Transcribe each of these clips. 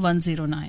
109।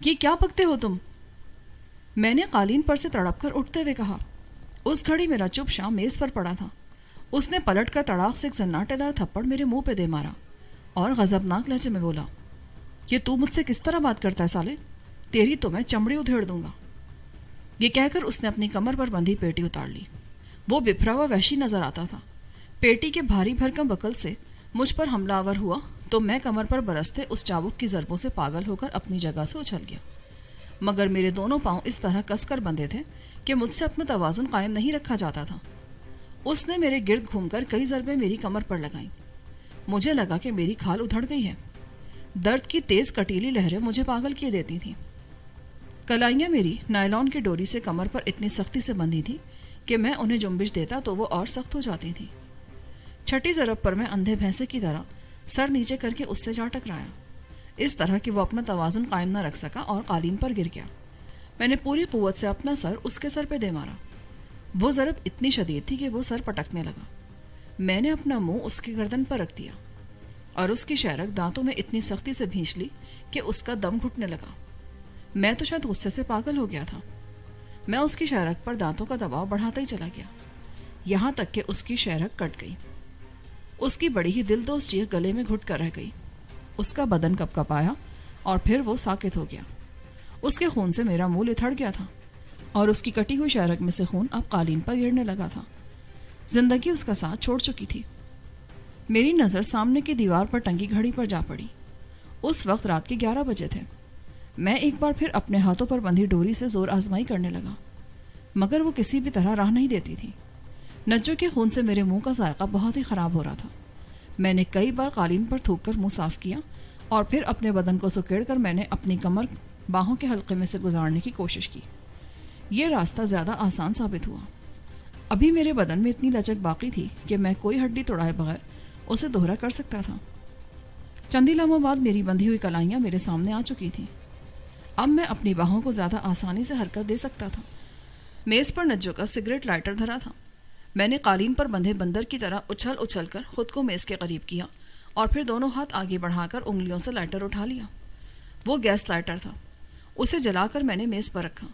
یہ کیا پکتے ہو تم؟ میں نے قالین پر سے تڑپ کر اٹھتے ہوئے کہا۔ اس گھڑی میرا چپ شاہ میز پر پڑا تھا۔ اس نے پلٹ کر تڑاک سے ایک سناٹے دار تھپڑ میرے منہ پہ دے مارا اور غضبناک لہجے میں بولا، یہ تو مجھ سے کس طرح بات کرتا ہے سالے؟ تیری تو میں چمڑی ادھیڑ دوں گا۔ یہ کہہ کر اس نے اپنی کمر پر بندھی پیٹی اتار لی۔ وہ بپھرا ہوا وحشی نظر آتا تھا۔ پیٹی کے بھاری بھرکم بکل سے مجھ پر حملہ آور ہوا تو میں کمر پر برستے اس چابک کی ضربوں سے پاگل ہو کر اپنی جگہ سے اچھل گیا، مگر میرے دونوں پاؤں اس طرح کس کر بندھے تھے کہ مجھ سے اپنا توازن قائم نہیں رکھا جاتا تھا۔ اس نے میرے گرد گھوم کر کئی ضربیں میری کمر پر لگائیں۔ مجھے لگا کہ میری کھال ادھڑ گئی ہے۔ درد کی تیز کٹیلی لہریں مجھے پاگل کیے دیتی تھیں۔ کلائیاں میری نائلون کی ڈوری سے کمر پر اتنی سختی سے بندھی تھی کہ میں انہیں جنبش دیتا تو وہ اور سخت ہو جاتی تھی۔ چھٹی ضرب پر میں اندھے بھینسے کی طرح سر نیچے کر کے اس سے جا ٹکرایا، اس طرح کہ وہ اپنا توازن قائم نہ رکھ سکا اور قالین پر گر گیا۔ میں نے پوری قوت سے اپنا سر اس کے سر پہ دے مارا۔ وہ ضرب اتنی شدید تھی کہ وہ سر پٹکنے لگا۔ میں نے اپنا منہ اس کی گردن پر رکھ دیا اور اس کی شہرک دانتوں میں اتنی سختی سے بھینچ لی کہ اس کا دم گھٹنے لگا۔ میں تو شاید غصے سے پاگل ہو گیا تھا۔ میں اس کی شہرک پر دانتوں کا دباؤ بڑھاتا ہی چلا گیا، یہاں تک کہ اس کی شہرک کٹ گئی۔ اس کی بڑی ہی دلدوز چیخ گلے میں گھٹ کر رہ گئی۔ اس کا بدن کپ کپایا اور پھر وہ ساکت ہو گیا۔ اس کے خون سے میرا منہ لتھڑ گیا تھا اور اس کی کٹی ہوئی شہرک میں سے خون اب قالین پر گرنے لگا تھا۔ زندگی اس کا ساتھ چھوڑ چکی تھی۔ میری نظر سامنے کی دیوار پر ٹنگی گھڑی پر جا پڑی۔ اس وقت رات کے 11 بجے تھے۔ میں ایک بار پھر اپنے ہاتھوں پر بندھی ڈوری سے زور آزمائی کرنے لگا، مگر وہ کسی بھی طرح راہ نہیں دیتی تھی۔ نجو کے خون سے میرے منہ کا ذائقہ بہت ہی خراب ہو رہا تھا۔ میں نے کئی بار قالین پر تھوک کر منہ صاف کیا اور پھر اپنے بدن کو سکیڑ کر میں نے اپنی کمر باہوں کے حلقے میں سے گزارنے کی کوشش کی۔ یہ راستہ زیادہ آسان ثابت ہوا۔ ابھی میرے بدن میں اتنی لچک باقی تھی کہ میں کوئی ہڈی توڑائے بغیر اسے دوہرا کر سکتا تھا۔ چندی لمحوں بعد میری بندھی ہوئی کلائیاں میرے سامنے آ چکی تھیں۔ اب میں اپنی باہوں کو زیادہ آسانی سے حرکت دے سکتا تھا۔ میز پر نجو کا سگریٹ لائٹر دھرا تھا۔ میں نے قالین پر بندھے بندر کی طرح اچھل اچھل کر خود کو میز کے قریب کیا اور پھر دونوں ہاتھ آگے بڑھا کر انگلیوں سے لائٹر اٹھا لیا۔ وہ گیس لائٹر تھا۔ اسے جلا کر میں نے میز پر رکھا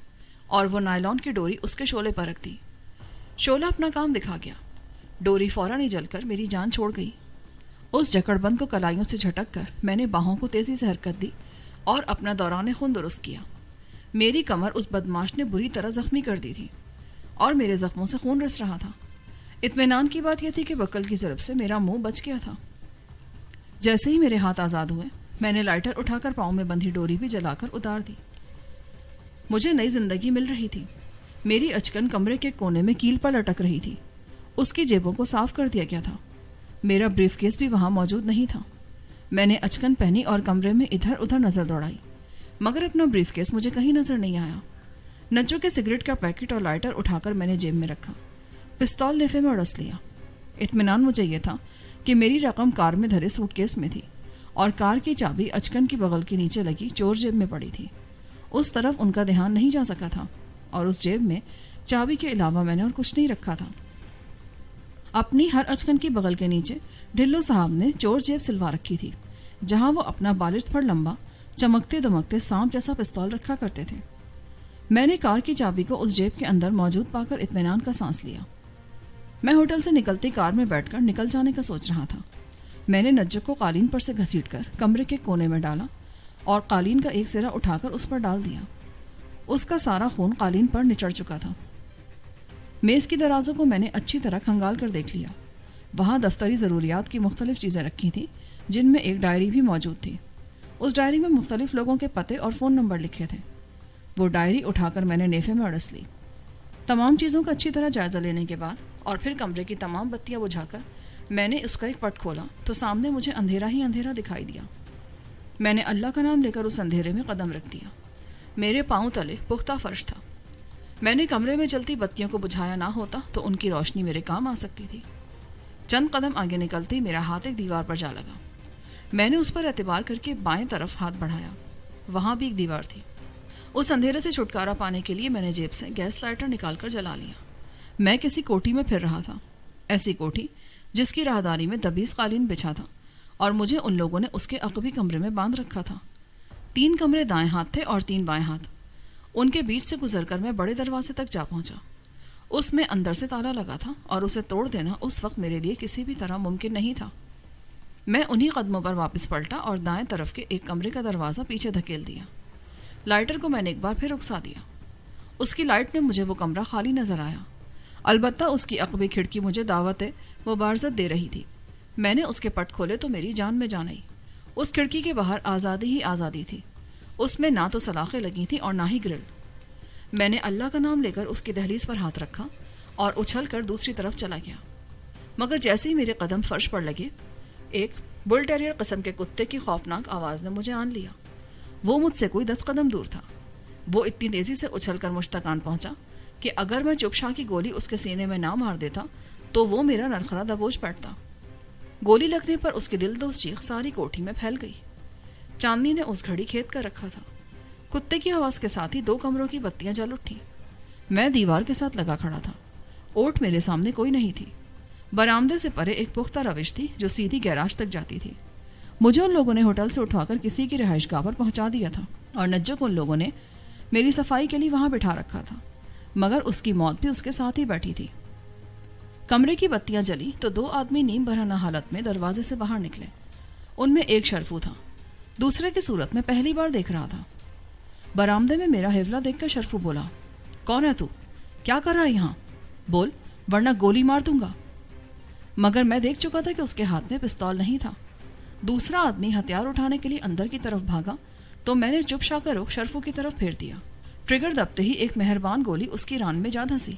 اور وہ نائلون کی ڈوری اس کے شعلے پر رکھ دی۔ شعلہ اپنا کام دکھا گیا۔ ڈوری فوراً ہی جل کر میری جان چھوڑ گئی۔ اس جکڑ بند کو کلائیوں سے جھٹک کر میں نے باہوں کو تیزی سے حرکت دی اور اپنا دوران خون درست کیا۔ میری کمر اس بدماش نے بری طرح زخمی کر دی تھی اور میرے زخموں سے خون رس رہا تھا۔ اطمینان کی بات یہ تھی کہ بکل کی ضرب سے میرا منہ بچ گیا تھا۔ جیسے ہی میرے ہاتھ آزاد ہوئے میں نے لائٹر اٹھا کر پاؤں میں بندھی ڈوری بھی جلا کر اتار دی۔ مجھے نئی زندگی مل رہی تھی۔ میری اچکن کمرے کے کونے میں کیل پر لٹک رہی تھی۔ اس کی جیبوں کو صاف کر دیا گیا تھا۔ میرا بریف کیس بھی وہاں موجود نہیں تھا۔ میں نے اچکن پہنی اور کمرے میں ادھر ادھر نظر دوڑائی، مگر اپنا بریف کیس مجھے کہیں نظر نہیں آیا۔ نجو کے سگریٹ کا پیکٹ اور لائٹر اٹھا کر میں نے جیب میں رکھا، پستول نیفے میں اڑس لیا۔ اطمینان مجھے یہ تھا کہ میری رقم کار میں دھرے سوٹ کیس میں تھی اور کار کی چابی اچکن کی بغل کے نیچے لگی چور جیب میں پڑی تھی۔ اس طرف ان کا دھیان نہیں جا سکا تھا اور اس جیب میں چابی کے علاوہ میں نے اور کچھ نہیں رکھا تھا۔ اپنی ہر اچکن کی بغل کے نیچے ڈھلو صاحب نے چور جیب سلوا رکھی تھی، جہاں وہ اپنا بالش پر لمبا چمکتے دمکتے سانپ جیسا پستول رکھا کرتے تھے۔ میں نے کار کی چابی کو اس جیب کے اندر موجود پا کر اطمینان کا سانس لیا۔ میں ہوٹل سے نکلتی کار میں بیٹھ کر نکل جانے کا سوچ رہا تھا۔ میں نے نجو کو قالین پر سے گھسیٹ کر کمرے کے کونے میں ڈالا اور قالین کا ایک سرا اٹھا کر اس پر ڈال دیا۔ اس کا سارا خون قالین پر نچڑ چکا تھا۔ میز کی درازوں کو میں نے اچھی طرح کھنگال کر دیکھ لیا۔ وہاں دفتری ضروریات کی مختلف چیزیں رکھی تھیں، جن میں ایک ڈائری بھی موجود تھی۔ اس ڈائری میں مختلف لوگوں کے پتے اور فون نمبر لکھے تھے۔ وہ ڈائری اٹھا کر میں نے نیفے میں اڑس لی۔ تمام چیزوں کا اچھی طرح جائزہ لینے کے بعد اور پھر کمرے کی تمام بتیاں بجھا کر میں نے اس کا ایک پٹ کھولا تو سامنے مجھے اندھیرا ہی اندھیرا دکھائی دیا۔ میں نے اللہ کا نام لے کر اس اندھیرے میں قدم رکھ دیا۔ میرے پاؤں تلے پختہ فرش تھا۔ میں نے کمرے میں جلتی بتیوں کو بجھایا نہ ہوتا تو ان کی روشنی میرے کام آ سکتی تھی۔ چند قدم آگے نکلتے میرا ہاتھ ایک دیوار پر جا لگا۔ میں نے اس پر اعتبار کر کے بائیں طرف ہاتھ بڑھایا۔ وہاں بھی ایک دیوار تھی۔ اس اندھیرے سے چھٹکارا پانے کے لیے میں نے جیب سے گیس لائٹر نکال کر جلا لیا۔ میں کسی کوٹھی میں پھر رہا تھا، ایسی کوٹھی جس کی راہداری میں دبیز قالین بچھا تھا اور مجھے ان لوگوں نے اس کے عقبی کمرے میں باندھ رکھا تھا۔ 3 کمرے دائیں ہاتھ تھے اور 3 بائیں ہاتھ. ان کے بیچ سے گزر کر میں بڑے دروازے تک جا پہنچا. اس میں اندر سے تالا لگا تھا اور اسے توڑ دینا اس وقت میرے لیے کسی بھی طرح ممکن نہیں تھا. میں انہی قدموں پر واپس پلٹا اور دائیں طرف کے ایک کمرے کا دروازہ پیچھے دھکیل دیا. لائٹر کو میں نے ایک بار پھر رکسا دیا. اس کی لائٹ میں مجھے وہ کمرہ خالی نظر آیا. البتہ اس کی عقبی کھڑکی مجھے دعوت مبارزت دے رہی تھی. میں نے اس کے پٹ کھولے تو میری جان میں جان آئی. اس کھڑکی کے باہر آزادی ہی آزادی تھی. اس میں نہ تو سلاخیں لگی تھیں اور نہ ہی گرل. میں نے اللہ کا نام لے کر اس کی دہلیز پر ہاتھ رکھا اور اچھل کر دوسری طرف چلا گیا. مگر جیسے ہی میرے قدم فرش پر لگے ایک بل ٹیریئر قسم کے کتے کی خوفناک آواز نے مجھے آن لیا. وہ مجھ سے کوئی 10 قدم دور تھا. وہ اتنی تیزی سے اچھل کر مجھ تک آن پہنچا کہ اگر میں چپشاں کی گولی اس کے سینے میں نہ مار دیتا تو وہ میرا نرخرا دبوچ بیٹھتا. گولی لگنے پر اس کی دلدوز چیخ ساری کوٹھی میں پھیل گئی. چاندنی نے اس گھڑی کھید کر رکھا تھا. کتے کی آواز کے ساتھ ہی 2 کمروں کی بتیاں جل اٹھیں. میں دیوار کے ساتھ لگا کھڑا تھا. اوٹ میرے سامنے کوئی نہیں تھی. برآمدے سے پرے ایک پختہ روش تھی جو سیدھی گیراج تک جاتی تھی. مجھے ان لوگوں نے ہوٹل سے اٹھوا کر کسی کی رہائش گاہ پر پہنچا دیا تھا اور نجو کو ان لوگوں نے میری صفائی کے لیے وہاں بٹھا رکھا تھا. مگر اس کی موت بھی اس کے ساتھ ہی بیٹھی تھی. کمرے کی بتیاں جلی تو 2 آدمی نیم برہنہ حالت میں دروازے سے باہر نکلے. ان میں ایک شرفو تھا. دوسرے کی صورت میں پہلی بار دیکھ رہا تھا. برآمدے میں میرا حیولہ دیکھ کر شرفو بولا, کون ہے تو؟ کیا کر رہا ہے یہاں؟ بول ورنہ گولی مار دوں گا. مگر میں دیکھ چکا تھا کہ اس کے ہاتھ میں پستول نہیں تھا. دوسرا آدمی ہتھیار اٹھانے کے لیے اندر کی طرف بھاگا تو میں نے چپ شا کر رخ شرفو کی طرف پھیر دیا. ٹریگر دبتے ہی ایک مہربان گولی اس کی ران میں جا دھنسی.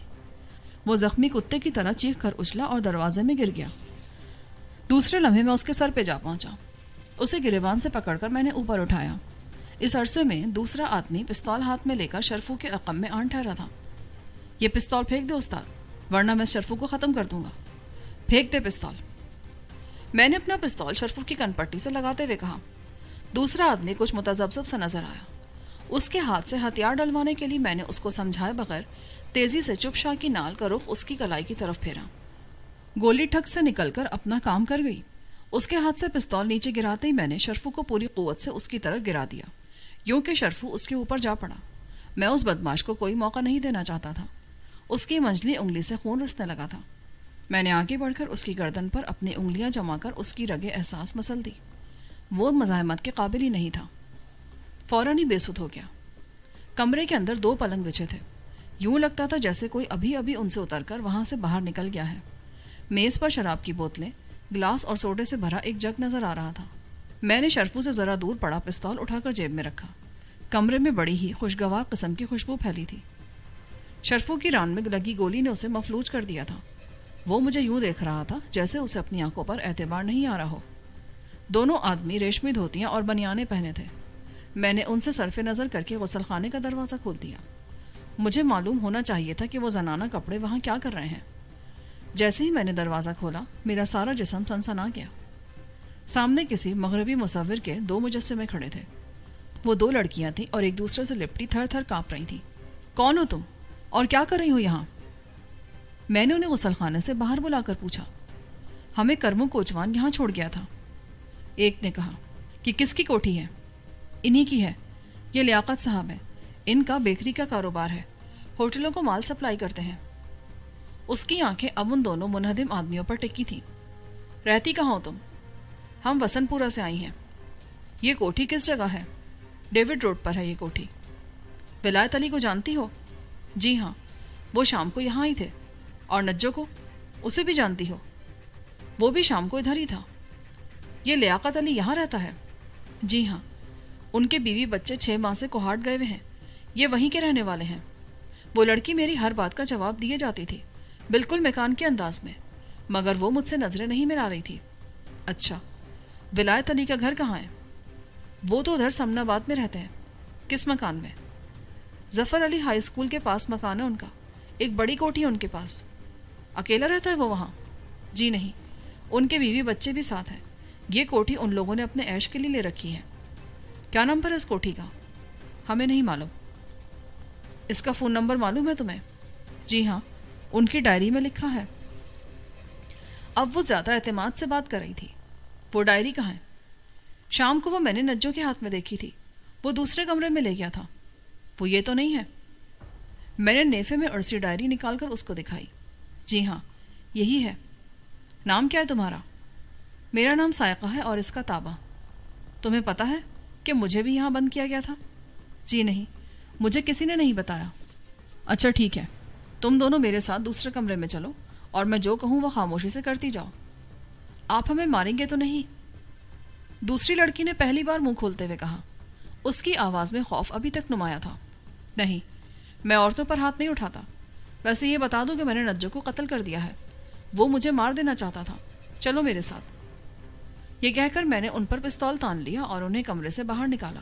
وہ زخمی کتے کی طرح چیخ کر اچھلا اور دروازے میں گر گیا. دوسرے لمحے میں اس کے سر پہ جا پہنچا. اسے گریبان سے پکڑ کر میں نے اوپر اٹھایا. اس عرصے میں دوسرا آدمی پستول ہاتھ میں لے کر شرفو کے عقب میں آن ٹھہرا تھا. یہ پستول پھینک دے استاد ورنہ میں شرفو کو ختم کر دوں گا. پھینک دے پستول. میں نے اپنا پستول شرفو کی کن پٹی سے لگاتے ہوئے کہا. دوسرا آدمی کچھ متذبذب سا نظر آیا. اس کے ہاتھ سے ہتھیار ڈلوانے کے لیے میں نے اس کو سمجھائے بغیر تیزی سے چپ شاہ کی نال کا رخ اس کی کلائی کی طرف پھیرا. گولی ٹھک سے نکل کر اپنا کام کر گئی. اس کے ہاتھ سے پستول نیچے گراتے ہی میں نے شرفو کو پوری قوت سے اس کی طرف گرا دیا. یوں کہ شرفو اس کے اوپر جا پڑا. میں اس بدماش کو کوئی موقع نہیں دینا چاہتا تھا. اس کی منجلی انگلی سے خون رسنے لگا تھا. میں نے آگے بڑھ کر اس کی گردن پر اپنی انگلیاں جما کر اس کی رگے احساس مسل دی. وہ مزاحمت کے قابل ہی نہیں تھا. فوراً ہی بے سدھ ہو گیا. کمرے کے اندر 2 پلنگ بچھے تھے. یوں لگتا تھا جیسے کوئی ابھی ابھی ان سے اتر کر وہاں سے باہر نکل گیا ہے. میز پر شراب کی بوتلیں, گلاس اور سوڈے سے بھرا ایک جگ نظر آ رہا تھا. میں نے شرفو سے ذرا دور پڑا پستول اٹھا کر جیب میں رکھا. کمرے میں بڑی ہی خوشگوار قسم کی خوشبو پھیلی تھی. شرفو کی ران میں لگی گولی نے اسے مفلوج کر دیا تھا. وہ مجھے یوں دیکھ رہا تھا جیسے اسے اپنی آنکھوں پر اعتبار نہیں آ رہا ہو. دونوں آدمی ریشمی دھوتیاں اور بنیانے پہنے تھے. میں نے ان سے صرف نظر کر کے غسل خانے کا دروازہ کھول دیا. مجھے معلوم ہونا چاہیے تھا کہ وہ زنانہ کپڑے وہاں کیا کر رہے ہیں. جیسے ہی میں نے دروازہ کھولا میرا سارا جسم سنسنا گیا. سامنے کسی مغربی مصور کے 2 مجسمے کھڑے تھے. وہ 2 لڑکیاں تھیں اور ایک دوسرے سے لپٹی تھر تھر کانپ رہی تھیں. کون ہو تم اور کیا کر رہی ہو یہاں؟ میں نے انہیں غسل خانے سے باہر بلا کر پوچھا. ہمیں کرمو کوچوان یہاں چھوڑ گیا تھا. ایک نے کہا. کہ کس کی کوٹھی ہے؟ انہی کی ہے. یہ لیاقت صاحب ہے. ان کا بیکری کا کاروبار ہے. ہوٹلوں کو مال سپلائی کرتے ہیں. اس کی آنکھیں اب ان دونوں منہدم آدمیوں پر ٹکی تھیں. رہتی کہاں ہو تم؟ ہم وسن پورہ سے آئی ہیں. یہ کوٹھی کس جگہ ہے؟ ڈیوڈ روڈ پر ہے یہ کوٹھی. ولایت علی کو جانتی ہو؟ جی ہاں, وہ شام کو یہاں ہی تھے. اور نجو کو؟ اسے بھی جانتی ہو؟ وہ بھی شام کو ادھر ہی تھا. یہ لیاقت علی یہاں رہتا ہے؟ جی ہاں, ان کے بیوی بچے 6 ماہ سے کوہاٹ گئے ہوئے ہیں. یہ وہیں کے رہنے والے ہیں. وہ لڑکی میری ہر بات کا جواب دیے جاتی تھی, بالکل مکان کے انداز میں, مگر وہ مجھ سے نظریں نہیں ملا رہی تھی. اچھا, ولایت علی کا گھر کہاں ہے؟ وہ تو ادھر سمن آباد میں رہتے ہیں. کس مکان میں؟ ظفر علی ہائی اسکول کے پاس مکان ہے ان کا. ایک بڑی کوٹھی ہے ان کے پاس. اکیلا رہتا ہے وہ وہاں؟ جی نہیں, ان کے بیوی بچے بھی ساتھ ہیں. یہ کوٹھی ان لوگوں نے اپنے عیش کے لیے لے رکھی ہے. کیا نمبر ہے اس کوٹھی کا؟ ہمیں نہیں معلوم. اس کا فون نمبر معلوم ہے تمہیں؟ جی ہاں, ان کی ڈائری میں لکھا ہے. اب وہ زیادہ اعتماد سے بات کر رہی تھی. وہ ڈائری کہاں ہے؟ شام کو وہ میں نے نجو کے ہاتھ میں دیکھی تھی. وہ دوسرے کمرے میں لے گیا تھا. وہ یہ تو نہیں ہے؟ میں نے نیفے میں عرصی ڈائری نکال کر اس کو دکھائی. جی ہاں یہی ہے. نام کیا ہے تمہارا؟ میرا نام سائقہ ہے اور اس کا تابہ. تمہیں پتہ ہے کہ مجھے بھی یہاں بند کیا گیا تھا؟ جی نہیں، مجھے کسی نے نہیں بتایا. اچھا ٹھیک ہے، تم دونوں میرے ساتھ دوسرے کمرے میں چلو اور میں جو کہوں وہ خاموشی سے کرتی جاؤ. آپ ہمیں ماریں گے تو نہیں؟ دوسری لڑکی نے پہلی بار منہ کھولتے ہوئے کہا. اس کی آواز میں خوف ابھی تک نمایاں تھا. نہیں، میں عورتوں پر ہاتھ نہیں اٹھاتا. ویسے یہ بتا دوں کہ میں نے نجو کو قتل کر دیا ہے. وہ مجھے مار دینا چاہتا تھا. چلو میرے ساتھ. یہ کہہ کر میں نے ان پر پستول تان لیا اور انہیں کمرے سے باہر نکالا.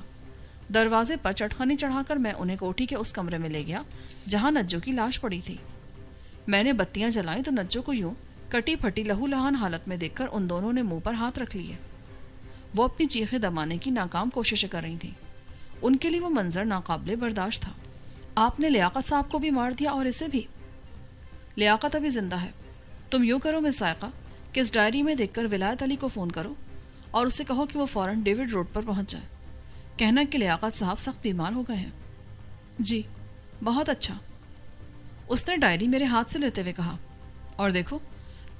دروازے پر چٹخانی چڑھا کر میں انہیں کوٹھی کے اس کمرے میں لے گیا جہاں نجو کی لاش پڑی تھی. میں نے بتیاں جلائیں تو نجو کو یوں کٹی پھٹی لہو لہان حالت میں دیکھ کر ان دونوں نے منہ پر ہاتھ رکھ لیے. وہ اپنی چیخیں دبانے کی ناکام کوششیں کر رہی تھیں. ان کے لیے وہ منظر ناقابل برداشت تھا. آپ نے لیاقت صاحب کو بھی مار دیا اور اسے بھی؟ لیاقت ابھی زندہ ہے. تم یوں کرو مس ذائقہ کہ اس ڈائری میں دیکھ کر ولایت علی کو فون کرو اور اسے کہو کہ وہ فوراً ڈیوڈ روڈ پر پہنچ جائے. کہنا کہ لیاقت صاحب سخت بیمار ہو گئے ہیں. جی بہت اچھا. اس نے ڈائری میرے ہاتھ سے لیتے ہوئے کہا. اور دیکھو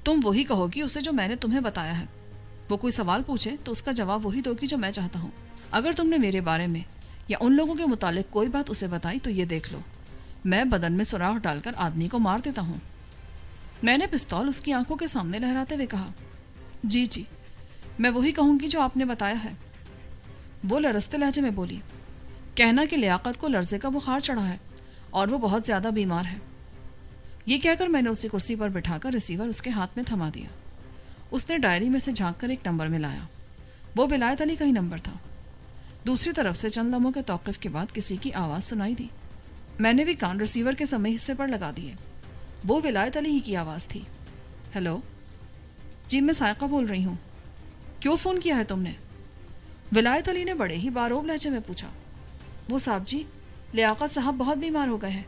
تم وہی کہو گی اسے جو میں نے تمہیں بتایا ہے. وہ کوئی سوال پوچھے تو اس کا جواب وہی دو گی جو میں چاہتا ہوں. اگر تم نے میرے بارے میں یا ان لوگوں کے متعلق کوئی بات اسے بتائی تو یہ دیکھ لو میں بدن میں سوراخ ڈال کر آدمی کو مار دیتا ہوں. میں نے پستول اس کی آنکھوں کے سامنے لہراتے ہوئے کہا. جی جی میں وہی کہوں گی جو آپ نے بتایا ہے. وہ لرزتے لہجے میں بولی. کہنا کہ لیاقت کو لرزے کا بخار چڑھا ہے اور وہ بہت زیادہ بیمار ہے. یہ کہہ کر میں نے اسے کرسی پر بٹھا کر ریسیور اس کے ہاتھ میں تھما دیا. اس نے ڈائری میں سے جھانک کر ایک نمبر میں لایا. وہ ولایت علی کا ہی نمبر تھا. دوسری طرف سے چند لمحوں کے توقف کے بعد کسی کی آواز سنائی دی. میں نے بھی کان ریسیور کے سمے حصے پر لگا دیے. وہ ولایت علی ہی کی آواز تھی. ہیلو. جی میں سائقہ بول رہی ہوں. کیوں فون کیا ہے تم نے؟ ولایت علی نے بڑے ہی باروب لہجے میں پوچھا. وہ صاحب جی لیاقت صاحب بہت بیمار ہو گئے ہیں.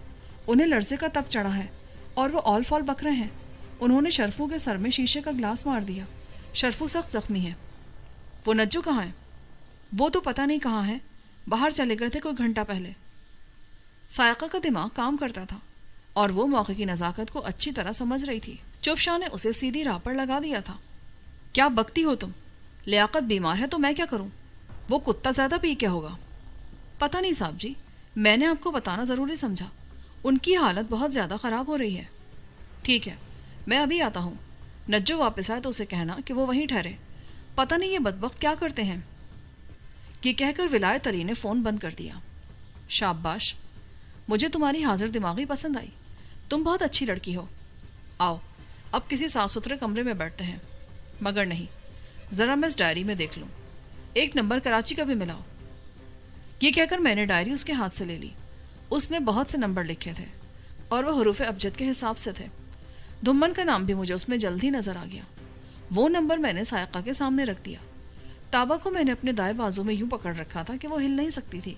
انہیں لرزے کا تپ چڑھا ہے اور وہ آل فال بک رہے ہیں. انہوں نے شرفو کے سر میں شیشے کا گلاس مار دیا. شرفو سخت زخمی ہے. وہ نجو کہاں ہے؟ وہ تو پتہ نہیں کہاں ہے. باہر چلے گئے تھے کوئی گھنٹہ پہلے. سائقہ کا دماغ کام کرتا تھا اور وہ موقع کی نزاکت کو اچھی طرح سمجھ رہی تھی. چپ شاہ نے اسے سیدھی راہ پر لگا دیا تھا. کیا بکتی ہو تم؟ لیاقت بیمار ہے تو میں کیا کروں؟ وہ کتا زیادہ پی کیا ہوگا؟ پتہ نہیں صاحب جی، میں نے آپ کو بتانا ضروری سمجھا. ان کی حالت بہت زیادہ خراب ہو رہی ہے. ٹھیک ہے میں ابھی آتا ہوں. نجو واپس آئے تو اسے کہنا کہ وہ وہیں ٹھہرے. پتہ نہیں یہ بدبخت کیا کرتے ہیں. یہ کہہ کر ولایت علی نے فون بند کر دیا. شاباش، مجھے تمہاری حاضر دماغی پسند آئی. تم بہت اچھی لڑکی ہو. آؤ اب کسی صاف ستھرے کمرے میں بیٹھتے ہیں. مگر نہیں، ذرا میں اس ڈائری میں دیکھ لوں. ایک نمبر کراچی کا بھی ملاؤ. یہ کہہ کر میں نے ڈائری اس کے ہاتھ سے لے لی. اس میں بہت سے نمبر لکھے تھے اور وہ حروف ابجد کے حساب سے تھے. دھمن کا نام بھی مجھے اس میں جلد ہی نظر آ گیا. وہ نمبر میں نے سائقہ کے سامنے رکھ دیا. تابہ کو میں نے اپنے دائیں بازو میں یوں پکڑ رکھا تھا کہ وہ ہل نہیں سکتی تھی.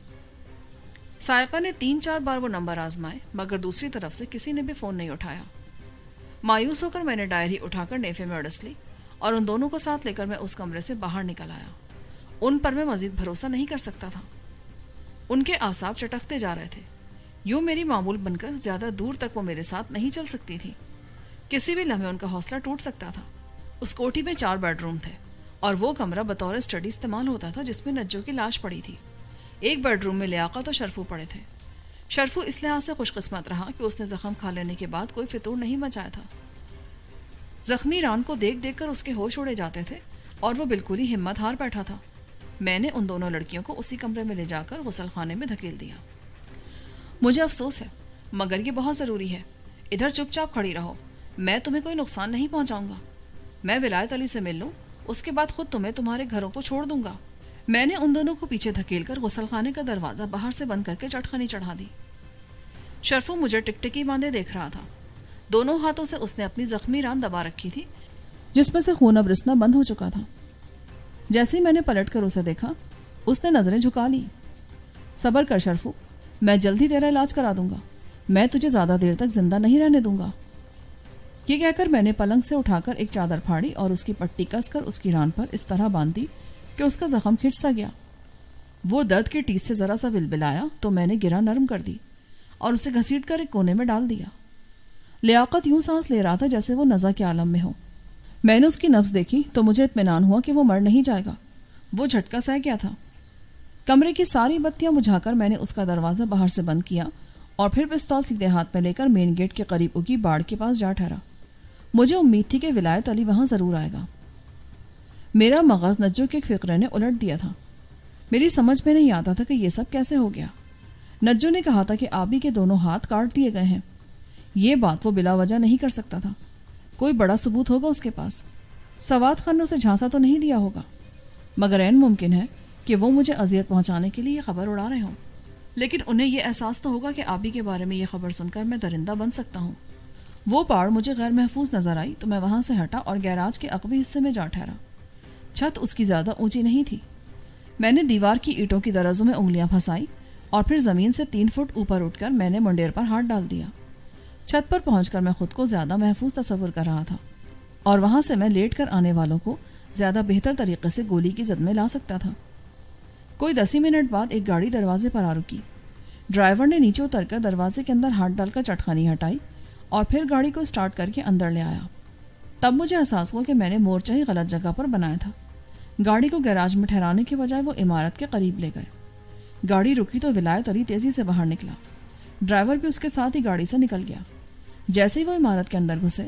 سائقہ نے 3-4 بار وہ نمبر آزمائے مگر دوسری طرف سے کسی نے بھی فون نہیں اٹھایا. مایوس ہو کر میں نے ڈائری اٹھا کر نیفے میں اڑس لی اور ان دونوں کو ساتھ لے کر میں اس کمرے سے باہر نکل آیا. ان پر میں مزید بھروسہ نہیں کر سکتا تھا. ان کے اعصاب چٹکتے جا رہے تھے. یوں میری معمول بن کر زیادہ دور تک وہ میرے ساتھ نہیں چل سکتی تھی. کسی بھی لمحے ان کا حوصلہ ٹوٹ سکتا تھا. اس کوٹھی میں 4 بیڈ روم تھے اور وہ کمرہ بطور اسٹڈی استعمال ہوتا تھا جس میں نجو کی لاش پڑی تھی. ایک بیڈ روم میں لیاقت اور شرفو پڑے تھے. شرفو اس لحاظ سے خوش قسمت رہا کہ اس نے زخم کھا لینے کے بعد کوئی فطور نہیں مچایا تھا. زخمی ران کو دیکھ دیکھ کر اس کے ہوش اڑے جاتے تھے اور وہ بالکل ہی ہمت ہار بیٹھا تھا. میں نے ان دونوں لڑکیوں کو اسی کمرے میں لے جا کر غسل خانے میں دھکیل دیا. مجھے افسوس ہے مگر یہ بہت ضروری ہے. ادھر چپ چاپ کھڑی رہو. میں تمہیں کوئی نقصان نہیں پہنچاؤں گا. میں ولایت علی سے مل لوں اس کے بعد خود تمہیں تمہارے گھروں کو چھوڑ دوں گا. میں نے ان دونوں کو پیچھے دھکیل کر غسل خانے کا دروازہ باہر سے بند کر کے چٹخنی چڑھا دی. شرفو مجھے ٹکٹکی باندھے دیکھ رہا تھا. دونوں ہاتھوں سے اس نے اپنی زخمی ران دبا رکھی تھی جس میں سے خون اب رسنا بند ہو چکا تھا. جیسے ہی میں نے پلٹ کر اسے دیکھا اس نے نظریں جھکا لی. صبر کر شرفو، میں جلدی تیرا علاج کرا دوں گا. میں تجھے زیادہ دیر تک زندہ نہیں رہنے دوں گا. یہ کہہ کر میں نے پلنگ سے اٹھا کر ایک چادر پھاڑی اور اس کی پٹی کس کر اس کی ران پر اس طرح باندھ دی کہ اس کا زخم کھچ سا گیا. وہ درد کے ٹیس سے ذرا سا بلبلایا تو میں نے گرا نرم کر دی اور اسے گھسیٹ کر ایک کونے میں ڈال دیا۔ لیاقت یوں سانس لے رہا تھا جیسے وہ نزا کے عالم میں ہو۔ میں نے اس کی نبض دیکھی تو مجھے اطمینان ہوا کہ وہ مر نہیں جائے گا۔ وہ جھٹکا سہ گیا تھا۔ کمرے کی ساری بتیاں بجھا کر میں نے اس کا دروازہ باہر سے بند کیا اور پھر پستول سیدھے ہاتھ میں لے کر مین گیٹ کے قریب اگی باڑ کے پاس جا ٹھہرا۔ مجھے امید تھی کہ ولایت علی وہاں ضرور آئے گا۔ میرا مغز نجو کے ایک فقرے نے الٹ دیا تھا۔ میری سمجھ میں نہیں آتا تھا کہ یہ سب کیسے ہو گیا۔ نجو نے کہا تھا کہ آبی کے دونوں ہاتھ کاٹ دیے گئے ہیں۔ یہ بات وہ بلا وجہ نہیں کر سکتا تھا۔ کوئی بڑا ثبوت ہوگا اس کے پاس۔ سوات خان نے اسے جھانسا تو نہیں دیا ہوگا، مگر عین ممکن ہے کہ وہ مجھے اذیت پہنچانے کے لیے یہ خبر اڑا رہے ہوں۔ لیکن انہیں یہ احساس تو ہوگا کہ آبی کے بارے میں یہ خبر سن کر میں درندہ بن سکتا ہوں۔ وہ پاڑ مجھے غیر محفوظ نظر آئی تو میں وہاں سے ہٹا اور گیراج کے عقبی حصے میں جا ٹھہرا۔ چھت اس کی زیادہ اونچی نہیں تھی۔ میں نے دیوار کی اینٹوں کی درازوں میں انگلیاں پھنسائی اور پھر زمین سے 3 فٹ اوپر اٹھ کر میں نے منڈیر پر ہاتھ ڈال دیا۔ چھت پر پہنچ کر میں خود کو زیادہ محفوظ تصور کر رہا تھا اور وہاں سے میں لیٹ کر آنے والوں کو زیادہ بہتر طریقے سے گولی کی زد میں لا سکتا تھا۔ کوئی 10 منٹ بعد ایک گاڑی دروازے پر آ رکی۔ ڈرائیور نے نیچے اتر کر دروازے کے اندر ہاتھ ڈال کر چٹخانی ہٹائی اور پھر گاڑی کو سٹارٹ کر کے اندر لے آیا۔ تب مجھے احساس ہوا کہ میں نے مورچہ ہی غلط جگہ پر بنایا تھا۔ گاڑی کو گیراج میں ٹھہرانے کے بجائے وہ عمارت کے قریب لے گئے۔ گاڑی رکی تو ولایت علی تیزی سے باہر نکلا۔ ڈرائیور بھی اس کے ساتھ ہی گاڑی سے نکل گیا۔ جیسے ہی وہ عمارت کے اندر گھسے،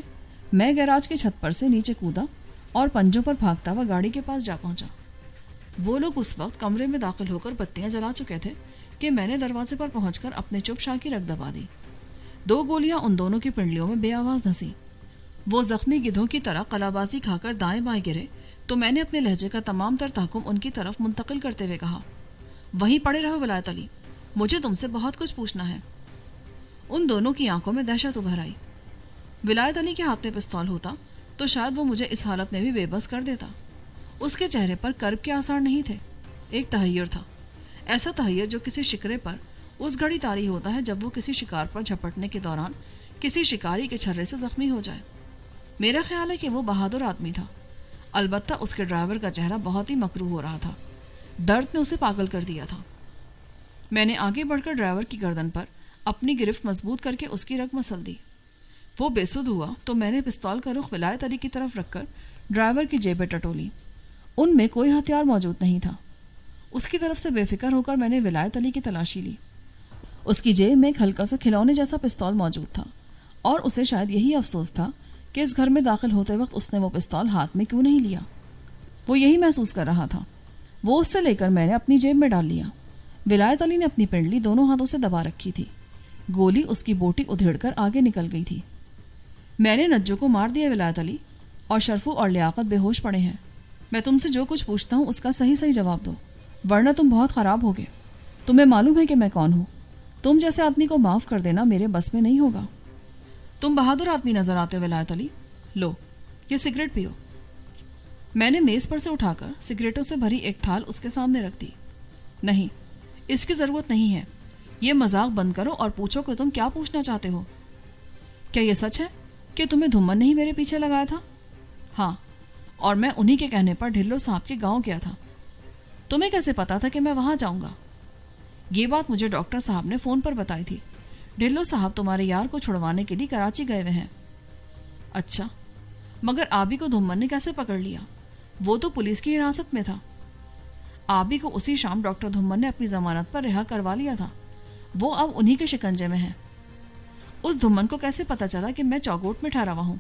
میں گیراج کی چھت پر سے نیچے کودا اور پنجوں پر بھاگتا ہوا گاڑی کے پاس جا پہنچا۔ وہ لوگ اس وقت کمرے میں داخل ہو کر بتیاں جلا چکے تھے کہ میں نے دروازے پر پہنچ کر اپنے چپ شاہ کی رگ دبا دی۔ 2 گولیاں ان دونوں کی پنڈلیوں میں بے آواز دھسی۔ وہ زخمی گدھوں کی طرح قلابازی کھا کر دائیں بائیں گرے تو میں نے اپنے لہجے کا تمام تر تحکم ان کی طرف منتقل کرتے ہوئے کہا، وہیں پڑے رہو ولایت علی، مجھے تم سے بہت کچھ پوچھنا ہے۔ ان دونوں کی آنکھوں میں دہشت ابھر آئی۔ ولایت علی کے ہاتھ میں پستول ہوتا تو شاید وہ مجھے اس حالت میں بھی بے بس کر دیتا۔ اس کے چہرے پر کرب کے آثار نہیں تھے، ایک تحیر تھا، ایسا تحیر جو کسی شکرے پر اس گھڑی طاری ہوتا ہے جب وہ کسی شکار پر جھپٹنے کے دوران کسی شکاری کے چھرے سے زخمی ہو جائے۔ میرا خیال ہے کہ وہ بہادر آدمی تھا، البتہ اس کے ڈرائیور کا چہرہ بہت ہی مکروہ ہو رہا تھا۔ درد نے اسے پاگل کر دیا تھا۔ میں نے آگے بڑھ کر ڈرائیور کی گردن پر اپنی گرفت مضبوط کر کے اس کی رگ مسل دی۔ وہ بے سدھ ہوا تو میں نے پستول کا رخ ولایت علی کی طرف رکھ کر ڈرائیور کی جیبیں ٹٹولی۔ ان میں کوئی ہتھیار موجود نہیں تھا۔ اس کی طرف سے بے فکر ہو کر میں نے ولایت علی کی تلاشی لی۔ اس کی جیب میں ایک ہلکا سا کھلونے جیسا پستول موجود تھا اور اسے شاید یہی افسوس تھا کہ اس گھر میں داخل ہوتے وقت اس نے وہ پستول ہاتھ میں کیوں نہیں لیا۔ وہ یہی محسوس کر رہا تھا۔ وہ اس سے لے کر میں نے اپنی جیب میں ڈال لیا۔ ولایت علی نے اپنی پنڈلی دونوں ہاتھوں سے دبا رکھی تھی۔ گولی اس کی بوٹی ادھیڑ کر آگے نکل گئی تھی۔ میں نے نجو کو مار دیا ولایت علی، اور شرفو اور لیاقت بے ہوش پڑے ہیں۔ میں تم سے جو کچھ پوچھتا ہوں اس کا صحیح جواب دو، ورنہ تم بہت خراب ہوگے۔ تمہیں معلوم ہے کہ میں کون ہوں۔ تم جیسے آدمی کو معاف کر دینا میرے بس میں نہیں ہوگا۔ تم بہادر آدمی نظر آتے ہو ولایت علی، لو یہ سگریٹ پیو۔ میں نے میز پر سے اٹھا کر سگریٹوں سے بھری ایک تھال اس کے سامنے رکھ دی۔ نہیں، اس کی ضرورت نہیں ہے۔ یہ مذاق بند کرو اور پوچھو کہ تم کیا پوچھنا چاہتے ہو۔ کیا یہ سچ ہے کہ تمہیں دھمن نے ہی میرے پیچھے لگایا تھا؟ ہاں، اور میں انہی کے کہنے پر ڈھلو صاحب کے گاؤں گیا تھا۔ تمہیں کیسے پتا تھا کہ میں وہاں جاؤں گا؟ یہ بات مجھے ڈاکٹر صاحب نے فون پر بتائی تھی۔ ڈھلو صاحب تمہارے یار کو چھڑوانے کے لیے کراچی گئے ہوئے ہیں۔ اچھا، مگر آبی کو دھمن نے کیسے پکڑ لیا؟ وہ تو پولیس کی حراست میں تھا۔ آبی کو اسی شام ڈاکٹر دھمن نے اپنی ضمانت پر رہا کروا لیا تھا۔ وہ اب انہی کے شکنجے میں ہے۔ اس دھمن کو کیسے پتا چلا کہ میں چوگوٹ میں ٹھہرا ہوا ہوں؟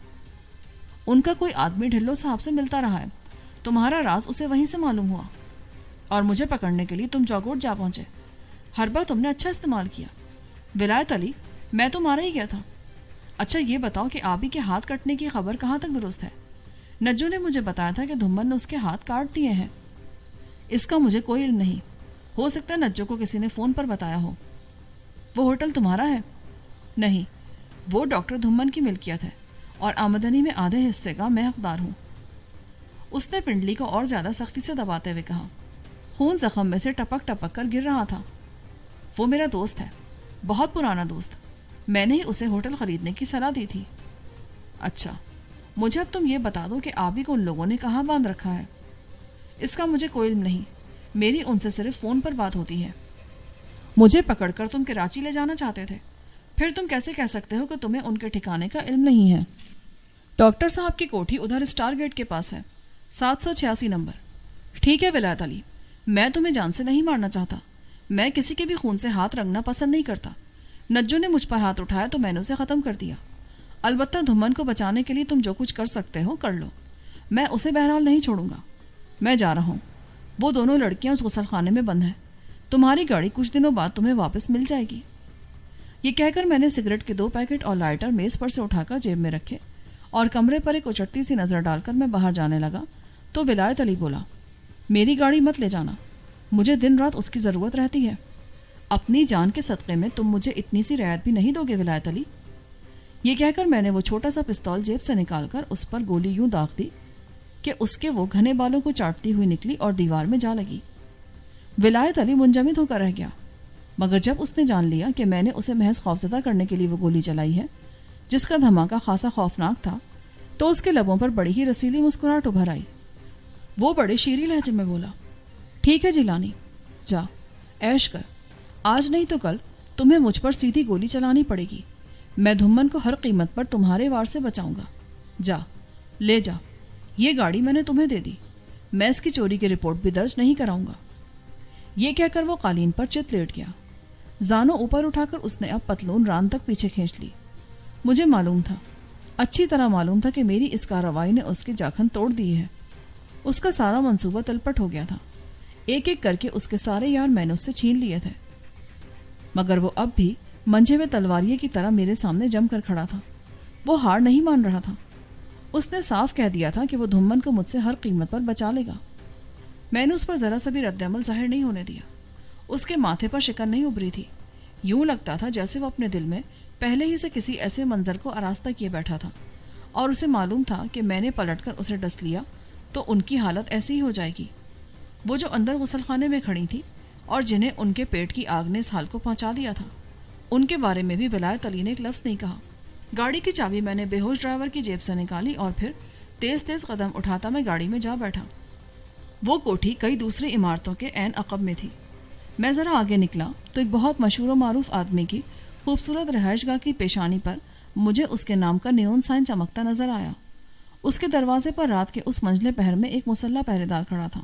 ان کا کوئی آدمی ڈھلو صاحب سے ملتا رہا ہے، تمہارا راز اسے وہیں سے معلوم ہوا، اور مجھے پکڑنے کے لیے تم چوگوٹ جا پہنچے۔ حربہ تم نے اچھا استعمال کیا۔ ولایت علی، میں تو مارا ہی گیا تھا۔ اچھا یہ بتاؤ کہ آبی کے ہاتھ کٹنے کی خبر کہاں تک درست ہے؟ نجو نے مجھے بتایا تھا کہ دھمن نے اس کے ہاتھ کاٹ دیے ہیں۔ اس کا مجھے کوئی علم نہیں، ہو سکتا ہے نجو کو کسی نے فون پر بتایا ہو۔ وہ ہوٹل تمہارا ہے؟ نہیں، وہ ڈاکٹر دھمن کی ملکیت ہے اور آمدنی میں آدھے حصے کا میں حقدار ہوں۔ اس نے پنڈلی کو اور زیادہ سختی سے دباتے ہوئے کہا۔ خون زخم میں سے ٹپک ٹپک کر گر رہا تھا۔ وہ میرا دوست ہے، بہت پرانا دوست۔ میں نے ہی اسے ہوٹل خریدنے کی صلاح دی تھی۔ اچھا، مجھے اب تم یہ بتا دو کہ آبی کو ان لوگوں نے کہاں باندھ رکھا ہے؟ اس کا مجھے کوئی علم نہیں۔ میری ان سے صرف فون پر بات ہوتی ہے۔ مجھے پکڑ کر تم کراچی لے جانا چاہتے تھے، پھر تم کیسے کہہ سکتے ہو کہ تمہیں ان کے ٹھکانے کا علم نہیں ہے؟ ڈاکٹر صاحب کی کوٹھی ادھر اسٹار گیٹ کے پاس ہے، 786 نمبر۔ ٹھیک ہے ولایت علی، میں تمہیں جان سے نہیں مارنا چاہتا، میں کسی کے بھی خون سے ہاتھ رنگنا پسند نہیں کرتا۔ نجو نے مجھ پر ہاتھ اٹھایا تو میں نے اسے ختم کر دیا۔ البتہ دھمن کو بچانے کے لیے تم جو کچھ کر سکتے ہو کر لو، میں اسے بہرحال نہیں چھوڑوں گا۔ میں جا رہا ہوں، وہ دونوں لڑکیاں اس غسل خانے میں بند ہیں، تمہاری گاڑی کچھ دنوں بعد تمہیں واپس مل جائے گی۔ یہ کہہ کر میں نے سگریٹ کے 2 پیکٹ اور لائٹر میز پر سے اٹھا کر جیب میں رکھے اور کمرے پر ایک اچٹتی سی نظر ڈال کر میں باہر جانے لگا تو ولایت علی بولا، میری گاڑی مت لے جانا، مجھے دن رات اس کی ضرورت رہتی ہے۔ اپنی جان کے صدقے میں تم مجھے اتنی سی رعایت بھی نہیں دو گے ولایت علی؟ یہ کہہ کر میں نے وہ چھوٹا سا پستول جیب سے نکال کر اس پر گولی یوں داغ دی کہ اس کے وہ گھنے بالوں کو چاٹتی ہوئی نکلی اور دیوار میں جا لگی۔ ولایت علی منجمد ہو کر رہ گیا، مگر جب اس نے جان لیا کہ میں نے اسے محض خوفزدہ کرنے کے لیے وہ گولی چلائی ہے جس کا دھماکہ خاصا خوفناک تھا، تو اس کے لبوں پر بڑی ہی رسیلی مسکراہٹ ابھر آئی۔ وہ بڑے شیریں لہجے میں بولا، ٹھیک ہے جیلانی، جا عیش کر، آج نہیں تو کل تمہیں مجھ پر سیدھی گولی چلانی پڑے گی، میں دھمن کو ہر قیمت پر تمہارے وار سے بچاؤں گا، جا لے جا، یہ گاڑی میں نے تمہیں دے دی، میں اس کی چوری کی رپورٹ بھی درج نہیں کراؤں گا۔ یہ کہہ کر وہ قالین پر چت لیٹ گیا، زانوں اوپر اٹھا کر اس نے اب پتلون ران تک پیچھے کھینچ لی۔ مجھے معلوم تھا، اچھی طرح معلوم تھا کہ میری اس کارروائی نے اس کے جاخن توڑ دی ہے۔ اس کا سارا منصوبہ تلپٹ ہو گیا تھا، ایک ایک کر کے اس کے سارے یار میں نے اس سے چھین لیے تھے، مگر وہ اب بھی منجھے ہوئے تلواریے کی طرح میرے سامنے جم کر کھڑا تھا۔ وہ ہار نہیں مان رہا تھا، اس نے صاف کہہ دیا تھا کہ وہ دھمن کو مجھ سے ہر قیمت پر بچا لے گا۔ میں نے اس پر ذرا سا بھی رد عمل ظاہر نہیں ہونے دیا، اس کے ماتھے پر شکن نہیں ابھری تھی، یوں لگتا تھا جیسے وہ اپنے دل میں پہلے ہی سے کسی ایسے منظر کو آراستہ کیے بیٹھا تھا، اور اسے معلوم تھا کہ میں نے پلٹ کر اسے ڈس لیا تو ان کی حالت ایسی ہی ہو جائے گی۔ وہ جو اندر غسل خانے میں کھڑی تھی اور جنہیں ان کے پیٹ کی آگ نے اس حال کو پہنچا دیا تھا، ان کے بارے میں بھی ولایت علی نے ایک لفظ نہیں کہا۔ گاڑی کی چابی میں نے بے ہوش ڈرائیور کی جیب سے نکالی اور پھر تیز تیز قدم اٹھاتا میں گاڑی میں جا بیٹھا۔ وہ کوٹھی کئی دوسری عمارتوں کے عین عقب میں تھی۔ میں ذرا آگے نکلا تو ایک بہت مشہور و معروف آدمی کی خوبصورت رہائش گاہ کی پیشانی پر مجھے اس کے نام کا نیون سائن چمکتا نظر آیا۔ اس کے دروازے پر رات کے اس منجلے پہر میں ایک مسلح پہرے دار کھڑا تھا۔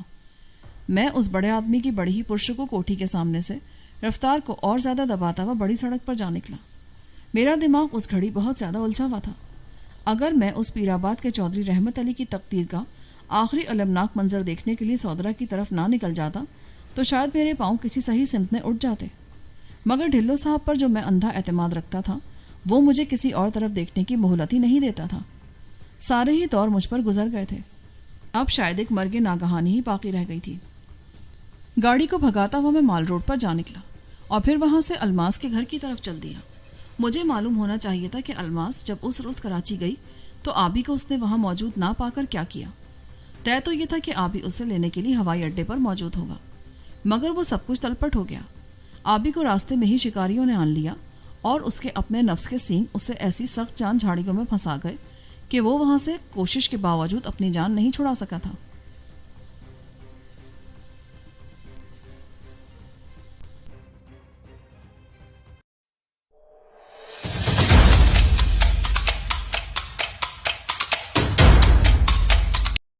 میں اس بڑے آدمی کی بڑی ہی پرشکو کوٹھی کے سامنے سے رفتار کو اور زیادہ دباتا ہوا بڑی سڑک پر جا نکلا۔ میرا دماغ اس گھڑی بہت زیادہ الجھا ہوا تھا۔ اگر میں اس پیر آباد کے چودھری رحمت علی کی تقدیر کا آخری المناک منظر دیکھنے کے لیے سودرا کی طرف نہ نکل جاتا تو شاید میرے پاؤں کسی صحیح سمت میں اٹھ جاتے، مگر ڈھلو صاحب پر جو میں اندھا اعتماد رکھتا تھا وہ مجھے کسی اور طرف دیکھنے کی مہلت ہی نہیں دیتا تھا۔ سارے ہی دور مجھ پر گزر گئے تھے، اب شاید ایک مرگ ناگہانی ہی باقی رہ گئی تھی۔ گاڑی کو بھگاتا ہوا میں مال روڈ پر جا نکلا اور پھر وہاں سے الماس کے گھر کی طرف چل دیا۔ مجھے معلوم ہونا چاہیے تھا کہ الماس جب اس روز کراچی گئی تو آبی کو اس نے وہاں موجود نہ پا کر کیا کیا۔ طے تو یہ تھا کہ آبی اسے لینے کے لیے ہوائی اڈے پر موجود ہوگا، مگر وہ سب کچھ تلپٹ ہو گیا۔ آبی کو راستے میں ہی شکاریوں نے آن لیا اور اس کے اپنے نفس کے سینگ اسے ایسی سخت جان جھاڑیوں میں پھنسا گئے کہ وہ وہاں سے کوشش کے باوجود اپنی جان نہیں چھڑا سکا تھا۔